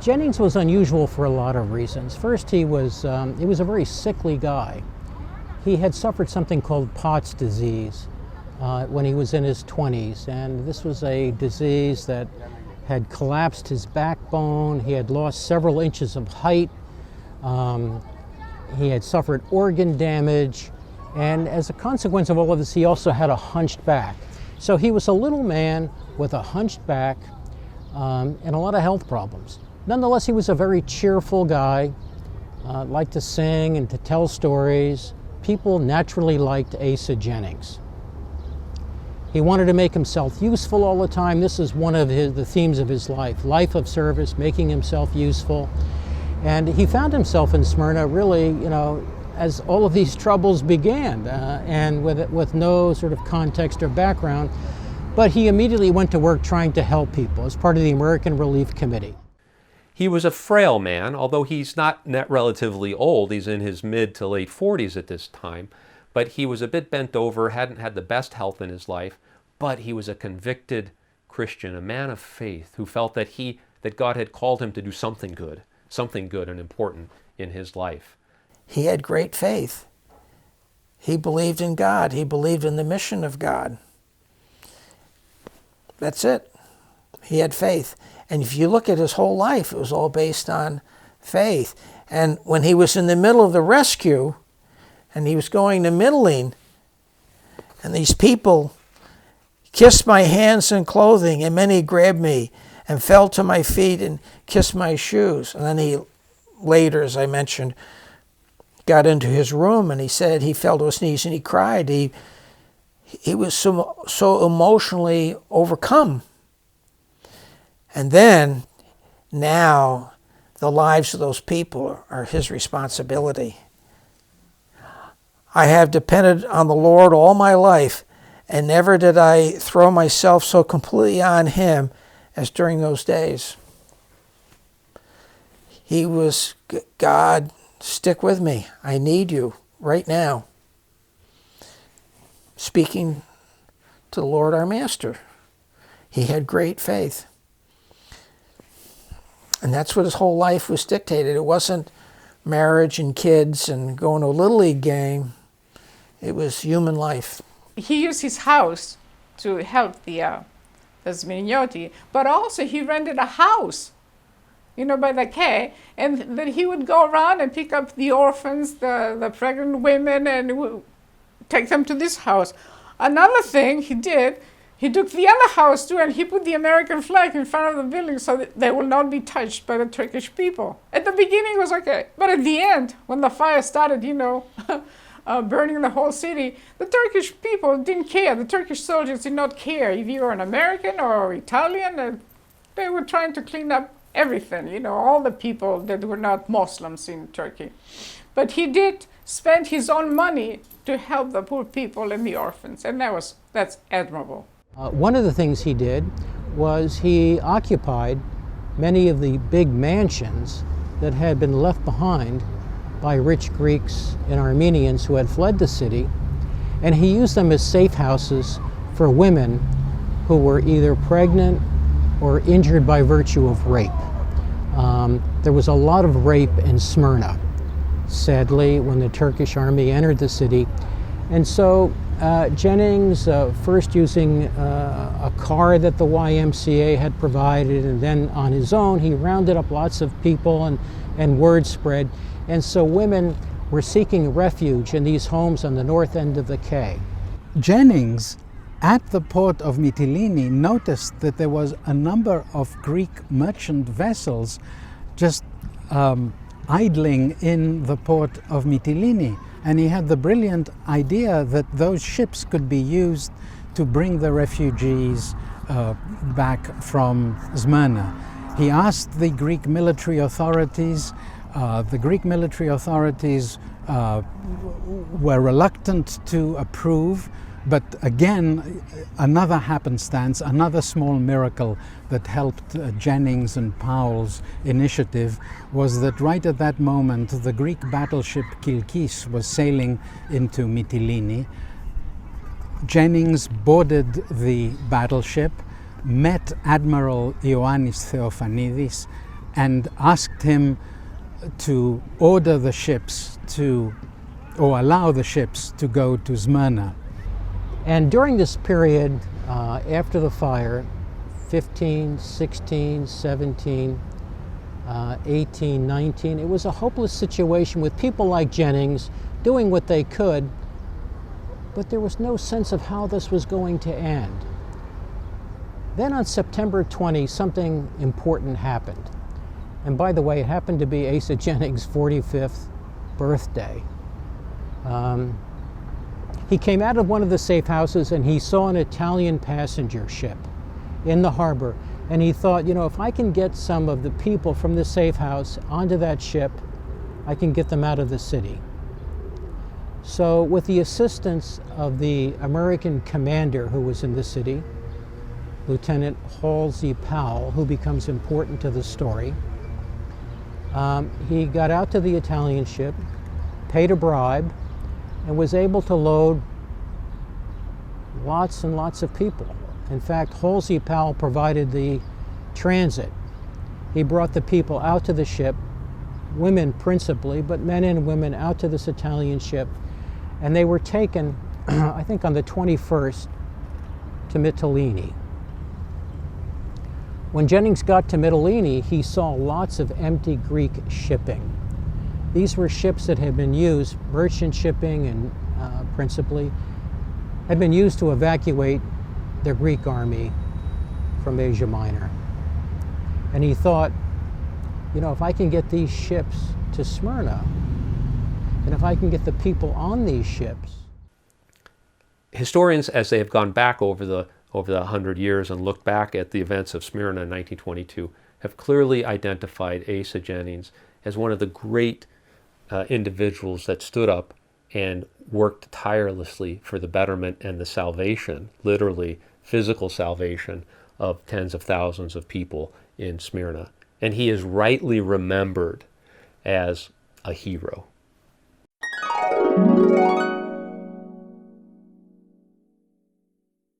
Jennings was unusual for a lot of reasons. First, he was a very sickly guy. He had suffered something called Pott's disease when he was in his 20s, and this was a disease that had collapsed his backbone. He had lost several inches of height. He had suffered organ damage, and as a consequence of all of this, he also had a hunched back. So he was a little man with a hunched back and a lot of health problems. Nonetheless, he was a very cheerful guy, liked to sing and to tell stories. People naturally liked Asa Jennings. He wanted to make himself useful all the time. This is one of the themes of his life of service, making himself useful. And he found himself in Smyrna really, as all of these troubles began, and with no sort of context or background. But he immediately went to work trying to help people as part of the American Relief Committee. He was a frail man, although he's not relatively old. He's in his mid to late 40s at this time. But he was a bit bent over, hadn't had the best health in his life. But he was a convicted Christian, a man of faith, who felt that God had called him to do something good and important in his life. He had great faith. He believed in God. He believed in the mission of God. That's it. He had faith. And if you look at his whole life, it was all based on faith. And when he was in the middle of the rescue, and he was going to Middling, and these people kissed my hands and clothing, and many grabbed me and fell to my feet and kissed my shoes. And then he later, as I mentioned, got into his room, and he said he fell to his knees and he cried. He was so emotionally overcome. And then, now, the lives of those people are his responsibility. I have depended on the Lord all my life, and never did I throw myself so completely on him as during those days. He was, God, stick with me. I need you right now. Speaking to the Lord our Master. He had great faith. And that's what his whole life was dictated. It wasn't marriage and kids and going to a Little League game. It was human life. He used his house to help the Smyrna, but also he rented a house, by the Quay, and then he would go around and pick up the orphans, the pregnant women, and take them to this house. Another thing he did, he took the other house too, and he put the American flag in front of the building so that they will not be touched by the Turkish people. At the beginning it was okay, but at the end, when the fire started, burning the whole city, the Turkish people didn't care. The Turkish soldiers did not care if you were an American or Italian. They were trying to clean up everything, all the people that were not Muslims in Turkey. But he did spend his own money to help the poor people and the orphans, and that's admirable. One of the things he did was he occupied many of the big mansions that had been left behind by rich Greeks and Armenians who had fled the city, and he used them as safe houses for women who were either pregnant or injured by virtue of rape. There was a lot of rape in Smyrna, sadly, when the Turkish army entered the city. And so Jennings, first using a car that the YMCA had provided, and then on his own, he rounded up lots of people, and word spread. And so women were seeking refuge in these homes on the north end of the Quay. Jennings, at the port of Mytilene, noticed that there was a number of Greek merchant vessels just idling in the port of Mytilene. And he had the brilliant idea that those ships could be used to bring the refugees back from Smyrna. He asked the Greek military authorities. The Greek military authorities were reluctant to approve, but again, another happenstance, another small miracle that helped Jennings and Powell's initiative was that right at that moment, the Greek battleship Kilkis was sailing into Mytilene. Jennings boarded the battleship, met Admiral Ioannis Theofanidis, and asked him to order the ships or allow the ships to go to Smyrna. And during this period, after the fire, 15, 16, 17, 18, 19, it was a hopeless situation with people like Jennings doing what they could, but there was no sense of how this was going to end. Then on September 20, something important happened. And by the way, it happened to be Asa Jennings' 45th birthday. He came out of one of the safe houses and he saw an Italian passenger ship in the harbor. And he thought, you know, if I can get some of the people from the safe house onto that ship, I can get them out of the city. So with the assistance of the American commander who was in the city, Lieutenant Halsey Powell, who becomes important to the story, he got out to the Italian ship, paid a bribe, and was able to load lots and lots of people. In fact, Halsey Powell provided the transit. He brought the people out to the ship, women principally, but men and women out to this Italian ship, and they were taken, I think on the 21st, to Mytilene. When Jennings got to Mytilene, he saw lots of empty Greek shipping. These were ships that had been used, merchant shipping and principally, had been used to evacuate the Greek army from Asia Minor. And he thought, you know, if I can get these ships to Smyrna, and if I can get the people on these ships. Historians, as they have gone back over the 100 years and looked back at the events of Smyrna in 1922, have clearly identified Asa Jennings as one of the great individuals that stood up and worked tirelessly for the betterment and the salvation, literally physical salvation, of tens of thousands of people in Smyrna. And he is rightly remembered as a hero.